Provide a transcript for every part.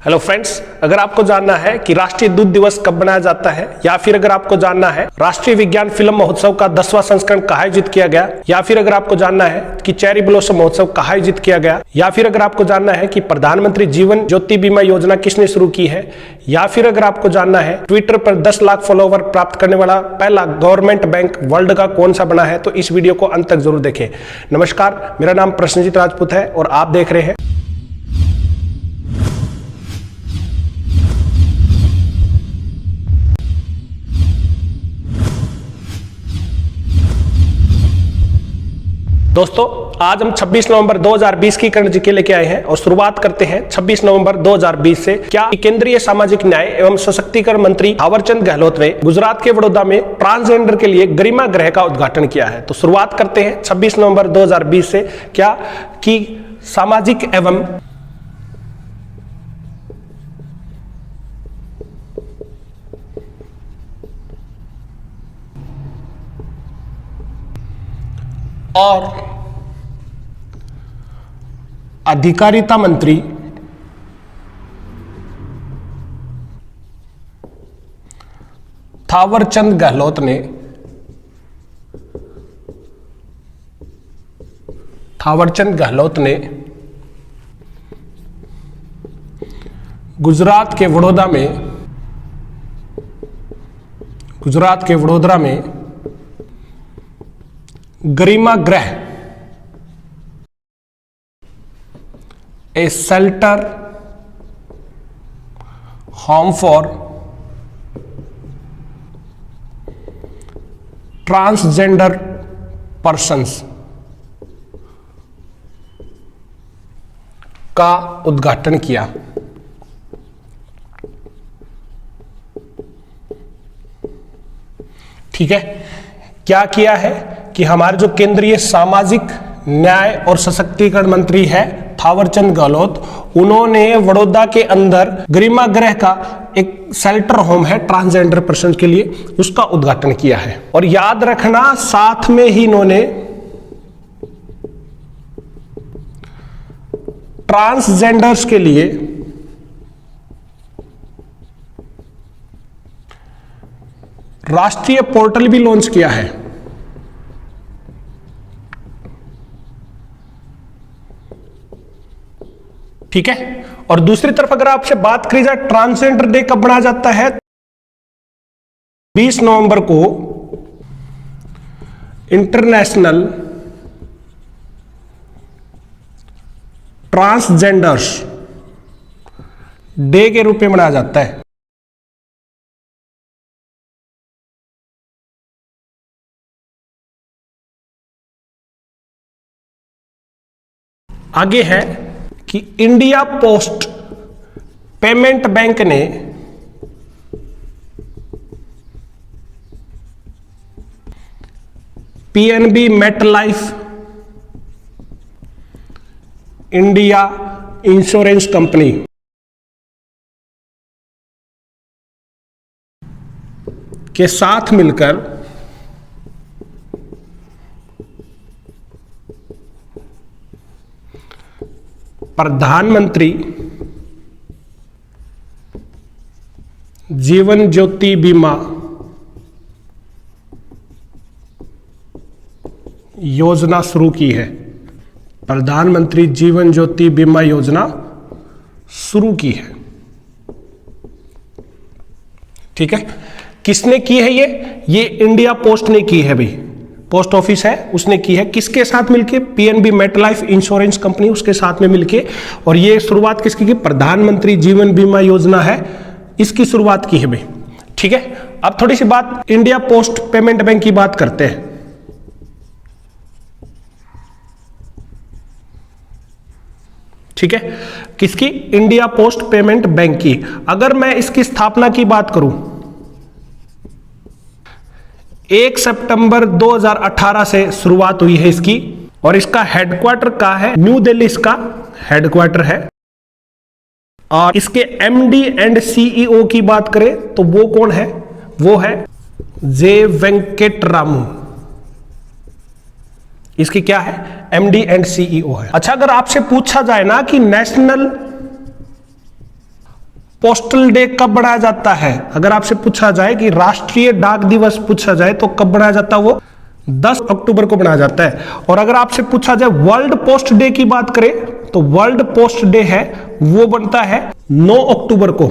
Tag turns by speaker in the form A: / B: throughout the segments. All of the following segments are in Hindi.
A: हेलो फ्रेंड्स, अगर आपको जानना है कि राष्ट्रीय दूध दिवस कब मनाया जाता है, या फिर अगर आपको जानना है राष्ट्रीय विज्ञान फिल्म महोत्सव का 10वां संस्करण कहाँ आयोजित किया गया, या फिर अगर आपको जानना है कि चेरी ब्लॉसम महोत्सव कहाँ आयोजित किया गया, या फिर अगर आपको जानना है कि प्रधानमंत्री जीवन ज्योति बीमा योजना किसने शुरू की है, या फिर अगर आपको जानना है ट्विटर पर 10 लाख फॉलोवर प्राप्त करने वाला पहला गवर्नमेंट बैंक वर्ल्ड का कौन सा बना है, तो इस वीडियो को अंत तक जरूर देखें। नमस्कार, मेरा नाम प्रसन्नजीत राजपूत है और आप देख रहे हैं दोस्तों। आज हम 26 नवंबर 2020 की कर्ण जीके लेके आए हैं और शुरुआत करते हैं 26 नवंबर 2020 से। क्या केंद्रीय सामाजिक न्याय एवं सशक्तिकरण मंत्री थावरचंद गहलोत ने गुजरात के वडोदरा में ट्रांसजेंडर के लिए गरिमा गृह का उद्घाटन किया है। तो शुरुआत करते हैं 26 नवंबर 2020 से। क्या कि सामाजिक एवं और अधिकारिता मंत्री थावरचंद गहलोत ने गुजरात के वडोदरा में Garima Greh a shelter home for transgender persons का उद्घाटन किया। ठीक है, क्या किया है कि हमारे जो केंद्रीय सामाजिक न्याय और सशक्तिकरण मंत्री है थावरचंद गहलोत, उन्होंने वडोदरा के अंदर गरिमा गृह का एक शेल्टर होम है ट्रांसजेंडर पर्सन के लिए, उसका उद्घाटन किया है। और याद रखना, साथ में ही इन्होंने ट्रांसजेंडर्स के लिए राष्ट्रीय पोर्टल भी लॉन्च किया है। ठीक है, और दूसरी तरफ अगर आपसे बात करी जाए ट्रांसजेंडर डे कब मनाया जाता है, 20 नवंबर को इंटरनेशनल ट्रांसजेंडर्स डे के रूप में मनाया जाता है। आगे है कि इंडिया पोस्ट पेमेंट बैंक ने PNB MetLife India insurance company के साथ मिलकर प्रधानमंत्री जीवन ज्योति बीमा योजना शुरू की है। प्रधानमंत्री जीवन ज्योति बीमा योजना शुरू की है। ठीक है, किसने की है ये इंडिया पोस्ट ने की है भाई, पोस्ट ऑफिस है उसने की है। किसके साथ मिलके? पीएनबी मेटलाइफ इंश्योरेंस कंपनी, उसके साथ में मिलके। और ये शुरुआत किसकी की? प्रधानमंत्री जीवन बीमा योजना है, इसकी शुरुआत की है भाई। ठीक है, अब थोड़ी सी बात इंडिया पोस्ट पेमेंट बैंक की बात करते हैं। ठीक है, किसकी? इंडिया पोस्ट पेमेंट बैंक की। अगर मैं इसकी स्थापना की बात करूं, 1 सितंबर 2018 से शुरुआत हुई है इसकी, और इसका हेडक्वार्टर कहां है? न्यू दिल्ली इसका हेडक्वार्टर है। और इसके एमडी एंड सीईओ की बात करें तो वो कौन है? वो है जे वेंकट रामू। इसकी क्या है? एमडी एंड सीईओ है। अच्छा, अगर आपसे पूछा जाए ना कि नेशनल पोस्टल डे कब बनाया जाता है? अगर आपसे पूछा जाए कि राष्ट्रीय डाक दिवस पूछा जाए तो कब बनाया जाता है? वो 10 अक्टूबर को बनाया जाता है। और अगर आपसे पूछा जाए वर्ल्ड पोस्ट डे की बात करें तो वर्ल्ड पोस्ट डे है वो बनता है 9 अक्टूबर को।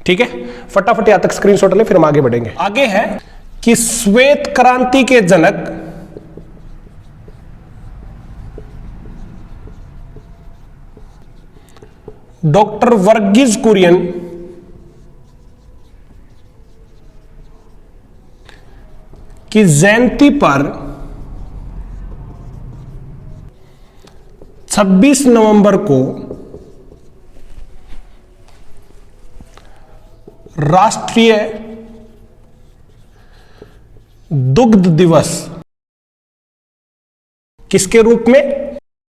A: ठीक है, फटाफट यहां तक स्क्रीनशॉट ले, फिर हम आगे बढ़ेंगे। आगे है कि श्वेत क्रांति के जनक डॉक्टर वर्गीज कुरियन की जयंती पर 26 नवंबर को राष्ट्रीय दुग्ध दिवस किसके रूप में?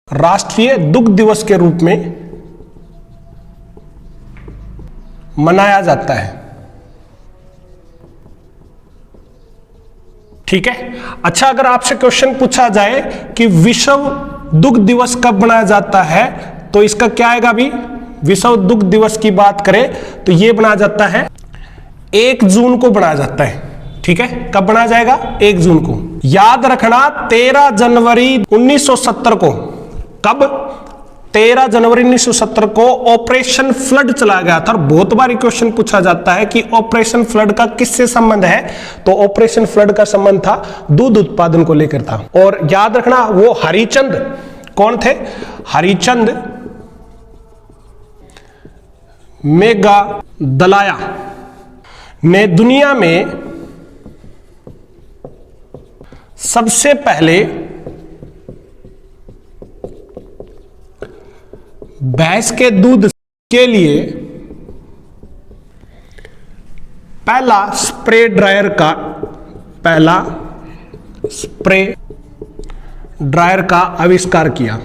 A: राष्ट्रीय दुग्ध दिवस के रूप में मनाया जाता है। ठीक है, अच्छा अगर आपसे क्वेश्चन पूछा जाए कि विश्व दुग्ध दिवस कब मनाया जाता है तो इसका क्या आएगा? अभी विश्व दुग्ध दिवस की बात करें तो यह बनाया जाता है 1 जून को बनाया जाता है। ठीक है, कब बनाया जाएगा? 1 जून को। याद रखना 13 जनवरी 1970 को, कब? 13 जनवरी 1970 को ऑपरेशन फ्लड चलाया गया था। और बहुत बार क्वेश्चन पूछा जाता है कि ऑपरेशन फ्लड का किससे संबंध है? तो ऑपरेशन फ्लड का संबंध था दूध उत्पादन को लेकर था। और याद रखना वो हरिचंद कौन थे? हरिचंद मेगा दलाया ने दुनिया में सबसे पहले भैंस के दूध के लिए पहला स्प्रे ड्रायर का आविष्कार किया।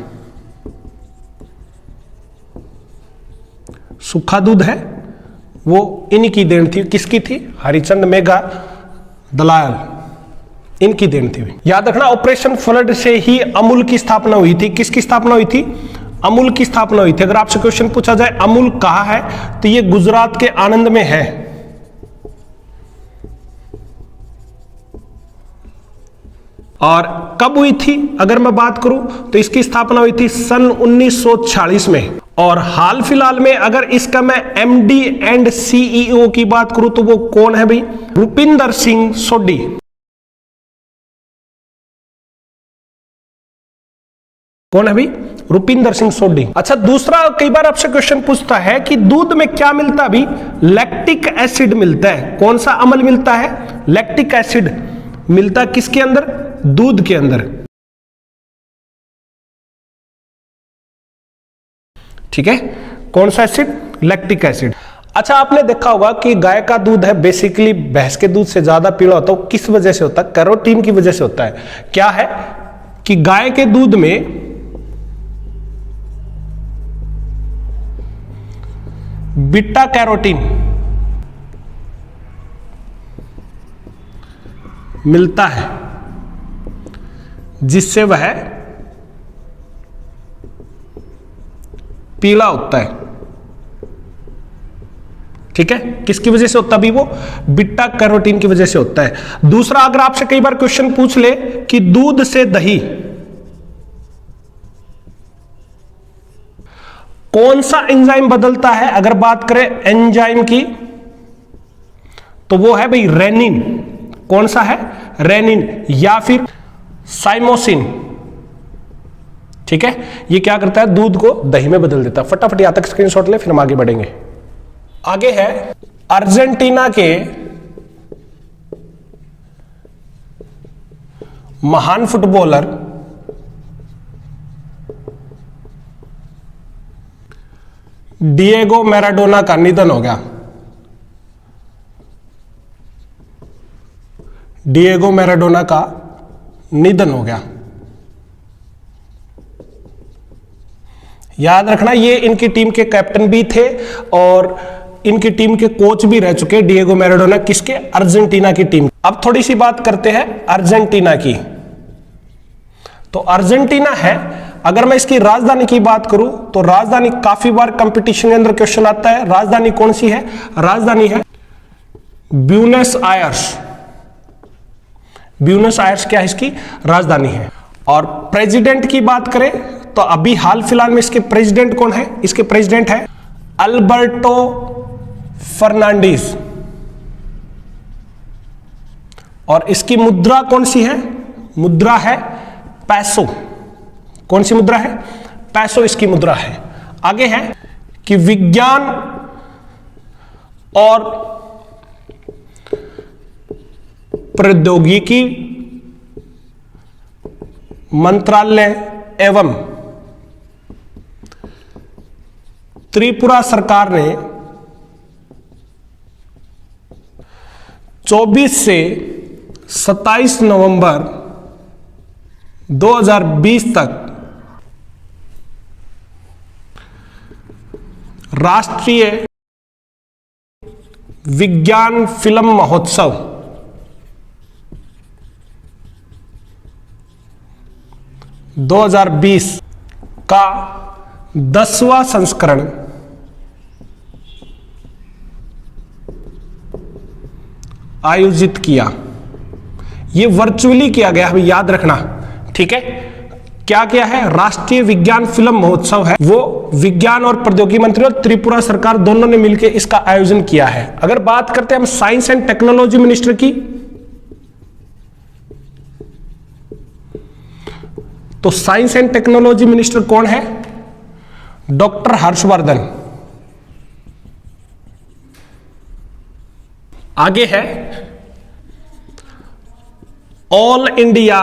A: सूखा दूध है वो इनकी देन थी। किसकी थी? हरिचंद मेगा दलाल, इनकी देन थी। याद रखना ऑपरेशन फ्लड से ही अमूल की स्थापना हुई थी। किसकी स्थापना हुई थी? अमूल की स्थापना हुई थी। अगर आपसे क्वेश्चन पूछा जाए अमूल कहां है तो ये गुजरात के आनंद में है। और कब हुई थी अगर मैं बात करूं तो इसकी स्थापना हुई थी सन 1946 में। और हाल फिलहाल में अगर इसका मैं एमडी एंड सीईओ की बात करूं तो वो कौन है भाई? रुपिंदर सिंह सोडी। कौन है भाई? रुपिंदर सिंह सोडी। अच्छा दूसरा, कई बार आपसे क्वेश्चन पूछता है कि दूध में क्या मिलता है? अभी लैक्टिक एसिड मिलता है। कौन सा अम्ल मिलता है? लैक्टिक एसिड मिलता है किसके अंदर? दूध के अंदर। ठीक है, कौन सा एसिड? Lactic acid. अच्छा आपने देखा होगा कि गाय का दूध है बेसिकली भैंस के दूध से ज्यादा पीला होता है। किस वजह से होता है? कैरोटीन की वजह से होता है। क्या है कि गाय के दूध में बीटा कैरोटीन मिलता है जिससे वह पीला होता है। ठीक है, किसकी वजह से होता है? भी वो बीटा कैरोटीन की वजह से होता है। दूसरा, अगर आपसे कई बार क्वेश्चन पूछ ले कि दूध से दही कौन सा एंजाइम बदलता है, अगर बात करें एंजाइम की तो वो है भाई रेनिन। कौन सा है? रेनिन या फिर साइमोसिन। ठीक है, ये क्या करता है? दूध को दही में बदल देता है। फटाफट यहां तक स्क्रीनशॉट ले, फिर हम आगे बढ़ेंगे। आगे है अर्जेंटीना के महान फुटबॉलर डिएगो मैराडोना का निधन हो गया। डिएगो मैराडोना का निधन हो गया। याद रखना ये इनकी टीम के कैप्टन भी थे और इनकी टीम के कोच भी रह चुके डिएगो मैराडोना। किसके? अर्जेंटीना की टीम। अब थोड़ी सी बात करते हैं अर्जेंटीना की। तो अर्जेंटीना है अगर मैं इसकी राजधानी की बात करूं तो राजधानी काफी बार कंपटीशन के अंदर क्वेश्चन आता है। राजधानी कौन सी है? राजधानी है ब्यूनस आयर्स। ब्यूनस आयर्स क्या है? इसकी राजधानी है। और प्रेसिडेंट की बात करें तो अभी हाल फिलहाल में इसके प्रेसिडेंट कौन है? इसके प्रेसिडेंट है अल्बर्टो फर्नांडीज। और इसकी मुद्रा कौन सी है? मुद्रा है पैसो। कौन सी मुद्रा है? पैसो इसकी मुद्रा है। आगे है कि विज्ञान और प्रौद्योगिकी मंत्रालय एवं त्रिपुरा सरकार ने 24 से 27 नवंबर 2020 तक राष्ट्रीय विज्ञान फिल्म महोत्सव 2020 का 10वां संस्करण आयोजित किया। यह वर्चुअली किया गया, अभी याद रखना, ठीक है। क्या किया है? राष्ट्रीय विज्ञान फिल्म महोत्सव है, वो विज्ञान और प्रौद्योगिकी मंत्री और त्रिपुरा सरकार दोनों ने मिलकर इसका आयोजन किया है। अगर बात करते हैं हम साइंस एंड टेक्नोलॉजी मिनिस्टर की, तो साइंस एंड टेक्नोलॉजी मिनिस्टर कौन है? डॉक्टर हर्षवर्धन। आगे है all India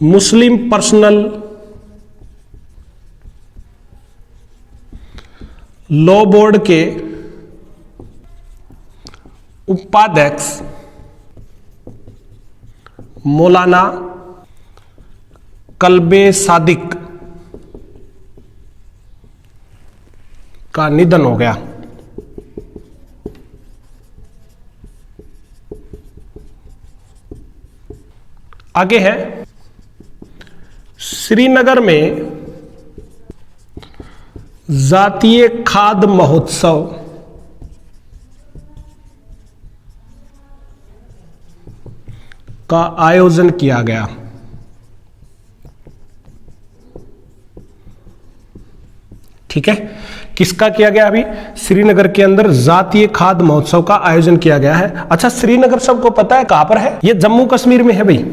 A: Muslim personal law board के उपाध्यक्ष मौलाना कल्बे सादिक का निधन हो गया। आगे है श्रीनगर में जातीय खाद्य महोत्सव का आयोजन किया गया। ठीक है, किसका किया गया? अभी श्रीनगर के अंदर जातीय खाद्य महोत्सव का आयोजन किया गया है। अच्छा, श्रीनगर सबको पता है कहां पर है? ये जम्मू कश्मीर में है भाई।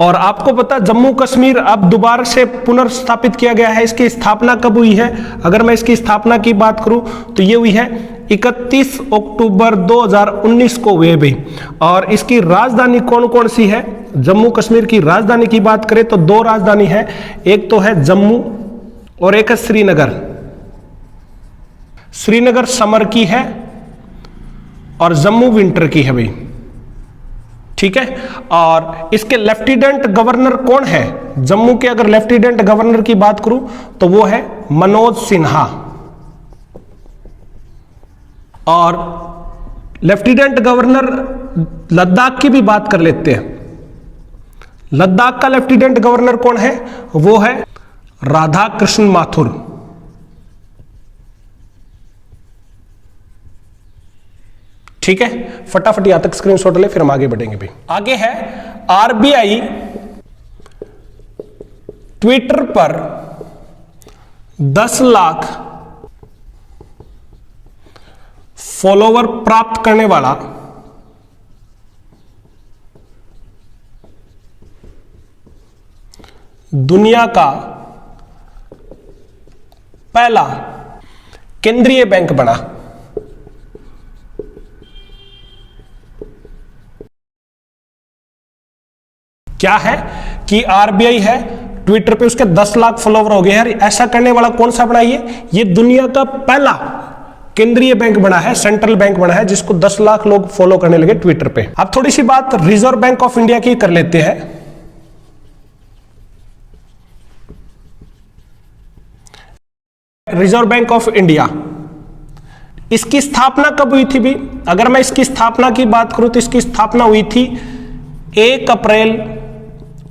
A: और आपको पता जम्मू कश्मीर अब दोबारा से पुनर्स्थापित किया गया है। इसकी स्थापना कब हुई है? अगर मैं इसकी स्थापना की बात करूं तो ये हुई है 31 अक्टूबर 2019 को हुए भाई। और इसकी राजधानी कौन कौन सी है? जम्मू कश्मीर की राजधानी की बात करें तो दो राजधानी है, एक तो है जम्मू और एक है श्रीनगर। श्रीनगर समर की है और जम्मू विंटर की है भाई। ठीक है, और इसके लेफ्टिनेंट गवर्नर कौन है? जम्मू के अगर लेफ्टिनेंट गवर्नर की बात करूं तो वो है मनोज सिन्हा। और लेफ्टिनेंट गवर्नर लद्दाख की भी बात कर लेते हैं। लद्दाख का लेफ्टिनेंट गवर्नर कौन है? वो है राधा कृष्ण माथुर। ठीक है, फटाफट यहां तक स्क्रीनशॉट ले, फिर हम आगे बढ़ेंगे भाई। आगे है आरबीआई ट्विटर पर 10 लाख फॉलोवर प्राप्त करने वाला दुनिया का पहला केंद्रीय बैंक बना। क्या है कि आरबीआई है, ट्विटर पे उसके 10 लाख फॉलोवर हो गए यार। ऐसा करने वाला कौन सा बना? ये दुनिया का पहला केंद्रीय बैंक बना है, सेंट्रल बैंक बना है, जिसको 10 लाख लोग फॉलो करने लगे ट्विटर पे। अब थोड़ी सी बात रिजर्व बैंक ऑफ इंडिया की कर लेते हैं। रिजर्व बैंक ऑफ इंडिया इसकी स्थापना कब हुई थी भी? अगर मैं इसकी स्थापना की बात करूं तो इसकी स्थापना हुई थी 1 अप्रैल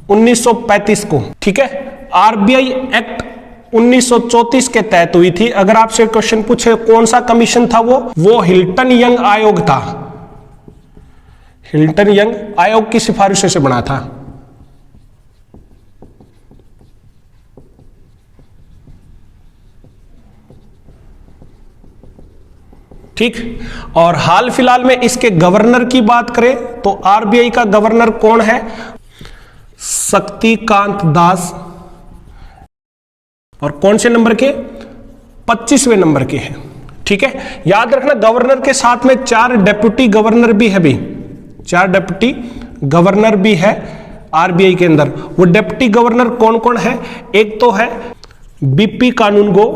A: 1935 को, ठीक है। आरबीआई एक्ट 1934 के तहत हुई थी। अगर आपसे क्वेश्चन पूछे कौन सा कमीशन था वो हिल्टन यंग आयोग था। हिल्टन यंग आयोग की सिफारिशों से बना था। ठीक। और हाल फिलहाल में इसके गवर्नर की बात करें तो आरबीआई का गवर्नर कौन है? शक्तिकांत दास। और कौन से नंबर के? 25वें नंबर के हैं, ठीक है। याद रखना गवर्नर के साथ में 4 डेप्यूटी गवर्नर भी है भी, 4 डेप्यूटी गवर्नर भी है आरबीआई के अंदर। वो डेप्यूटी गवर्नर कौन कौन है? एक तो है बीपी कानूनगो,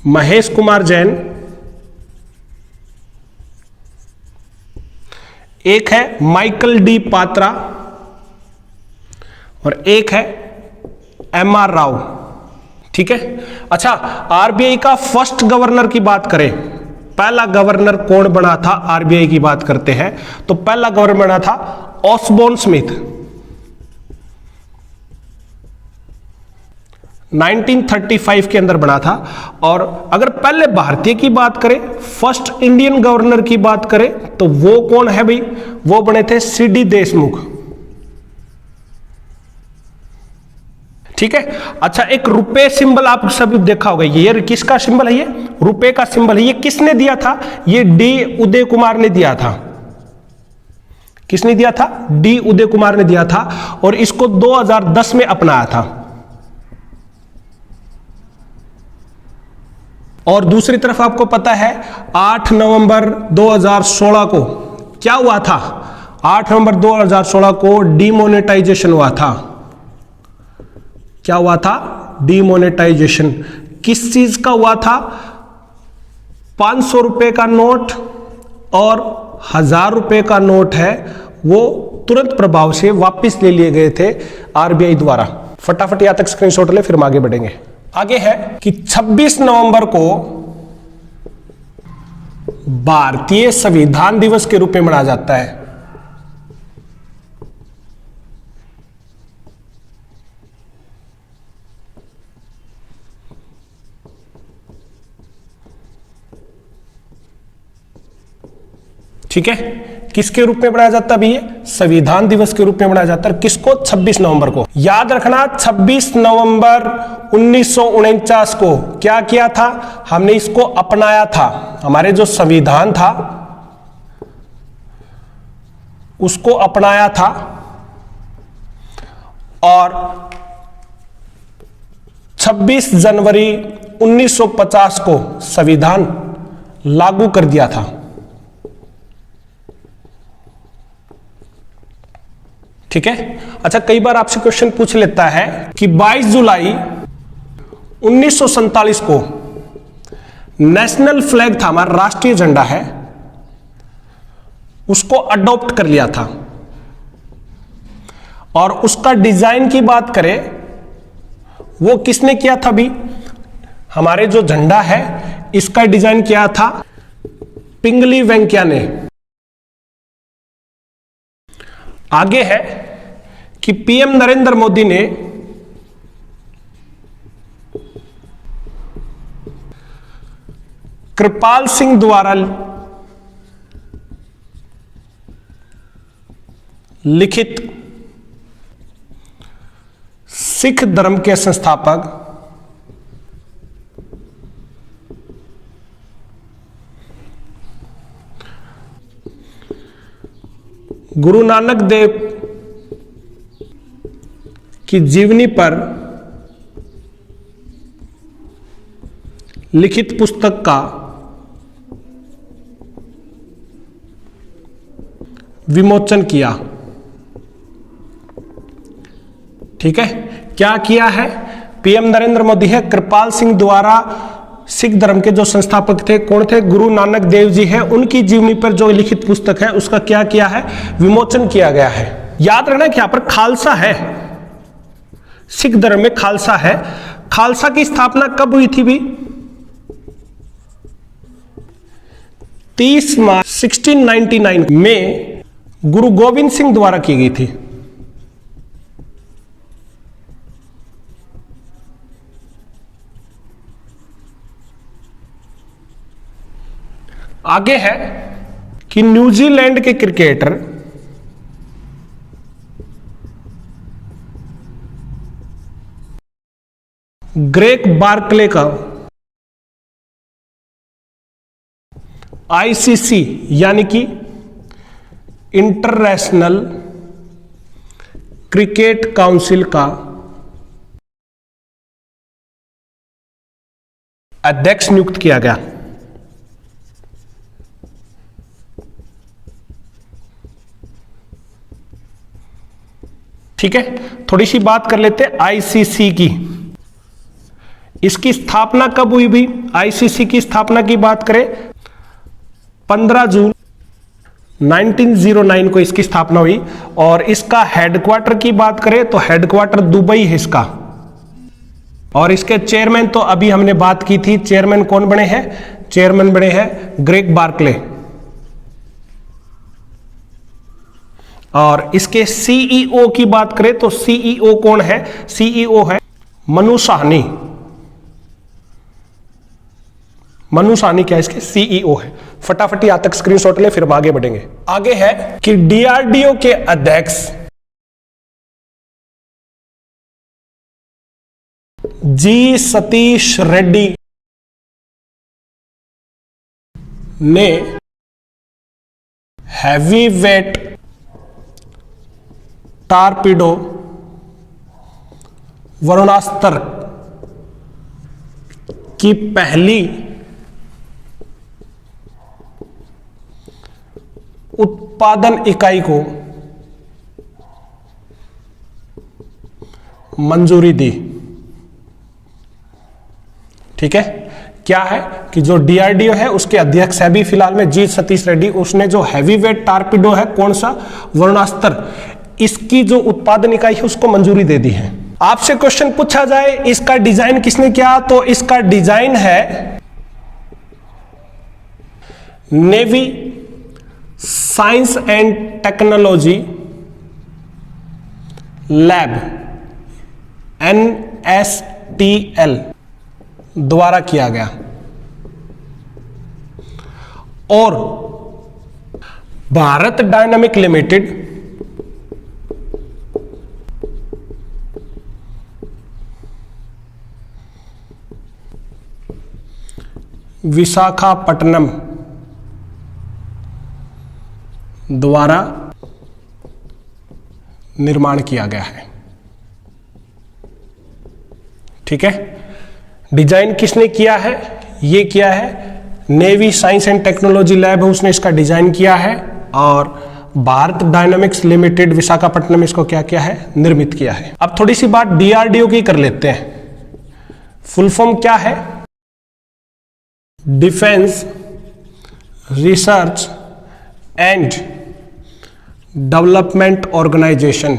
A: महेश कुमार जैन, एक है माइकल डी पात्रा और एक है एमआर राव, ठीक है। अच्छा, आरबीआई का फर्स्ट गवर्नर की बात करें, पहला गवर्नर कौन बना था आरबीआई की बात करते हैं तो पहला गवर्नर बना था ऑसबोर्न स्मिथ, 1935 के अंदर बना था। और अगर पहले भारतीय की बात करें, फर्स्ट इंडियन गवर्नर की बात करें तो वो कौन है भाई? वो बने थे सीडी देशमुख, ठीक है। अच्छा, एक रुपए सिंबल आप सभी देखा होगा, ये किसका सिंबल है? ये रुपए का सिंबल है। ये किसने दिया था? ये डी उदय कुमार ने दिया था। किसने दिया था? डी उदय कुमार ने दिया था और इसको 2010 में अपनाया था। और दूसरी तरफ आपको पता है 8 नवंबर 2016 को क्या हुआ था? 8 नवंबर 2016 को डीमोनेटाइजेशन हुआ था। क्या हुआ था? डीमोनेटाइजेशन। किस चीज का हुआ था? 500 रुपए का नोट और 1000 रुपए का नोट है, वो तुरंत प्रभाव से वापस ले लिए गए थे आरबीआई द्वारा। फटाफट यहां तक स्क्रीनशॉट ले, फिर हम आगे बढ़ेंगे। आगे है कि 26 नवंबर को भारतीय संविधान दिवस के रूप में मनाया जाता है। ठीक है, किसके रूप में बनाया जाता है भैया? संविधान दिवस के रूप में बनाया जाता है। किसको? 26 नवंबर को। याद रखना 26 नवंबर 1949 को क्या किया था? हमने इसको अपनाया था। हमारे जो संविधान था उसको अपनाया था और 26 जनवरी 1950 को संविधान लागू कर दिया था। ठीक है। अच्छा, कई बार आपसे क्वेश्चन पूछ लेता है कि 22 जुलाई 1947 को नेशनल फ्लैग था, हमारा राष्ट्रीय झंडा है, उसको अडॉप्ट कर लिया था। और उसका डिजाइन की बात करें, वो किसने किया था भी? हमारे जो झंडा है इसका डिजाइन किया था पिंगली वेंकैया ने। आगे है कि पीएम नरेंद्र मोदी ने कृपाल सिंह द्वारा लिखित सिख धर्म के संस्थापक गुरु नानक देव की जीवनी पर लिखित पुस्तक का विमोचन किया। ठीक है, क्या किया है? पीएम नरेंद्र मोदी है, कृपाल सिंह द्वारा सिख धर्म के जो संस्थापक थे, कौन थे? गुरु नानक देव जी हैं, उनकी जीवनी पर जो लिखित पुस्तक है उसका क्या किया है? विमोचन किया गया है। याद रखना कि यहां पर खालसा है, सिख धर्म में खालसा है। खालसा की स्थापना कब हुई थी भी? 30 मार्च 1699 में गुरु गोविंद सिंह द्वारा की गई थी। आगे है कि न्यूजीलैंड के क्रिकेटर ग्रेग बार्कले का आईसीसी यानी कि इंटरनेशनल क्रिकेट काउंसिल का अध्यक्ष नियुक्त किया गया। ठीक है, थोड़ी सी बात कर लेते हैं आईसीसी की। इसकी स्थापना कब हुई भी? आईसीसी की स्थापना की बात करें 15 जून 1909 को इसकी स्थापना हुई। और इसका हेडक्वार्टर की बात करें तो हेडक्वार्टर दुबई है इसका। और इसके चेयरमैन तो अभी हमने बात की थी, चेयरमैन कौन बने हैं? चेयरमैन बने हैं ग्रेग बार्कले। और इसके सीईओ की बात करें तो सीईओ कौन है? सीईओ है मनु साहनी। मनु साहनी क्या इसके सीईओ है। फटाफट यहां तक स्क्रीनशॉट ले, फिर हम आगे बढ़ेंगे। आगे है कि डीआरडीओ के अध्यक्ष जी सतीश रेड्डी ने हैवी वेट टारपीडो वरुणास्त्र की पहली उत्पादन इकाई को मंजूरी दी। ठीक है, क्या है कि जो डीआरडीओ है उसके अध्यक्ष है भी फिलहाल में जी सतीश रेड्डी। उसने जो हैवी वेट टारपीडो है, कौन सा? वरुणास्त्र, इसकी जो उत्पादन इकाई है उसको मंजूरी दे दी है। आपसे क्वेश्चन पूछा जाए इसका डिजाइन किसने किया, तो इसका डिजाइन है navy science and technology lab NSTL द्वारा किया गया। और भारत डायनामिक लिमिटेड विशाखापट्टनम द्वारा निर्माण किया गया है। ठीक है, डिजाइन किसने किया है? ये किया है navy science and technology lab है, उसने इसका डिजाइन किया है। और भारत डायनामिक्स लिमिटेड विशाखापट्टनम इसको क्या किया है? निर्मित किया है। अब थोड़ी सी बात डीआरडीओ की कर लेते हैं। फुल फॉर्म क्या है? Defence research and development organisation.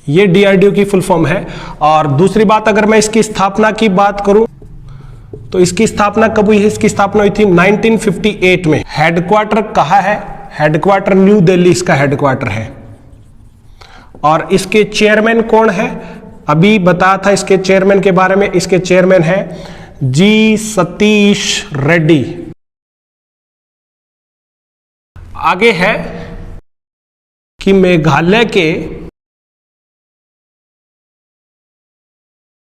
A: ये डीआरडीओ की फुल फॉर्म है। और दूसरी बात, अगर मैं इसकी स्थापना की बात करूं तो इसकी स्थापना कब हुई है? इसकी स्थापना हुई थी 1958 में। हेडक्वार्टर कहाँ है? हेडक्वार्टर न्यू दिल्ली इसका हेडक्वार्टर है। और इसके चेयरमैन कौन है? अभी बताया था इसके चेयरमैन के बारे में। इसके चेयरमैन है जी सतीश रेड्डी। आगे है कि मेघालय के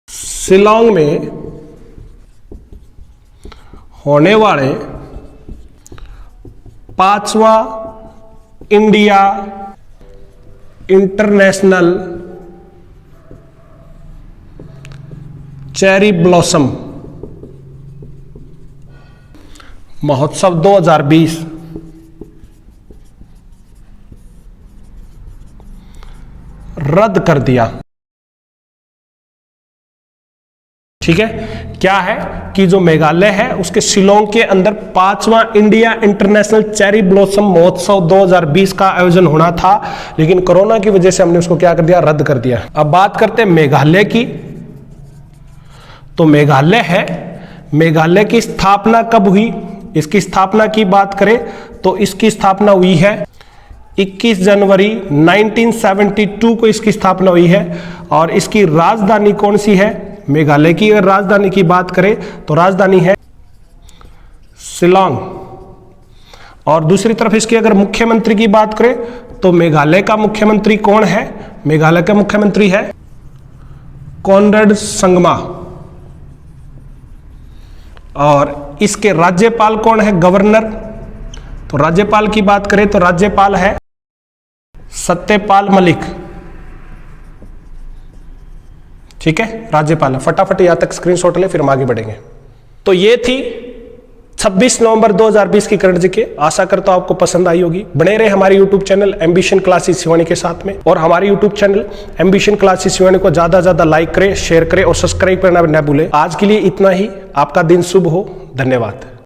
A: शिलांग में होने वाले 5वां इंडिया इंटरनेशनल चेरी ब्लॉसम महोत्सव 2020 रद्द कर दिया। ठीक है, क्या है कि जो मेघालय है उसके शिलोंग के अंदर 5वां इंडिया इंटरनेशनल चेरी ब्लॉसम महोत्सव 2020 का आयोजन होना था, लेकिन कोरोना की वजह से हमने उसको क्या कर दिया, रद्द कर दिया। अब बात करते हैं मेघालय की। तो मेघालय है, मेघालय की स्थापना कब हुई? इसकी स्थापना की बात करें तो इसकी स्थापना हुई है 21 जनवरी 1972 को इसकी स्थापना हुई है। और इसकी राजधानी कौन सी है? मेघालय की अगर राजधानी की बात करें तो राजधानी है शिलोंग। और दूसरी तरफ इसके अगर मुख्यमंत्री की बात करें तो मेघालय का मुख्यमंत्री कौन है? मेघालय का मुख्यमंत्री है कॉनराड संगमा। और इसके राज्यपाल कौन है? गवर्नर। तो राज्यपाल की बात करें तो राज्यपाल है सत्यपाल मलिक। ठीक है, राज्यपाल है। फटाफट यहां तक स्क्रीनशॉट ले, फिर हम आगे बढ़ेंगे। तो ये थी 26 नवंबर 2020 की करंट जीके। आशा करता हूं आपको पसंद आई होगी। बने रहे हमारे YouTube channel ambition classes Shivani के साथ में, और हमारे YouTube channel ambition classes Shivani को ज्यादा लाइक करें, शेयर करें और सब्सक्राइब करना न भूलें। आज के लिए इतना ही। आपका दिन शुभ हो। धन्यवाद।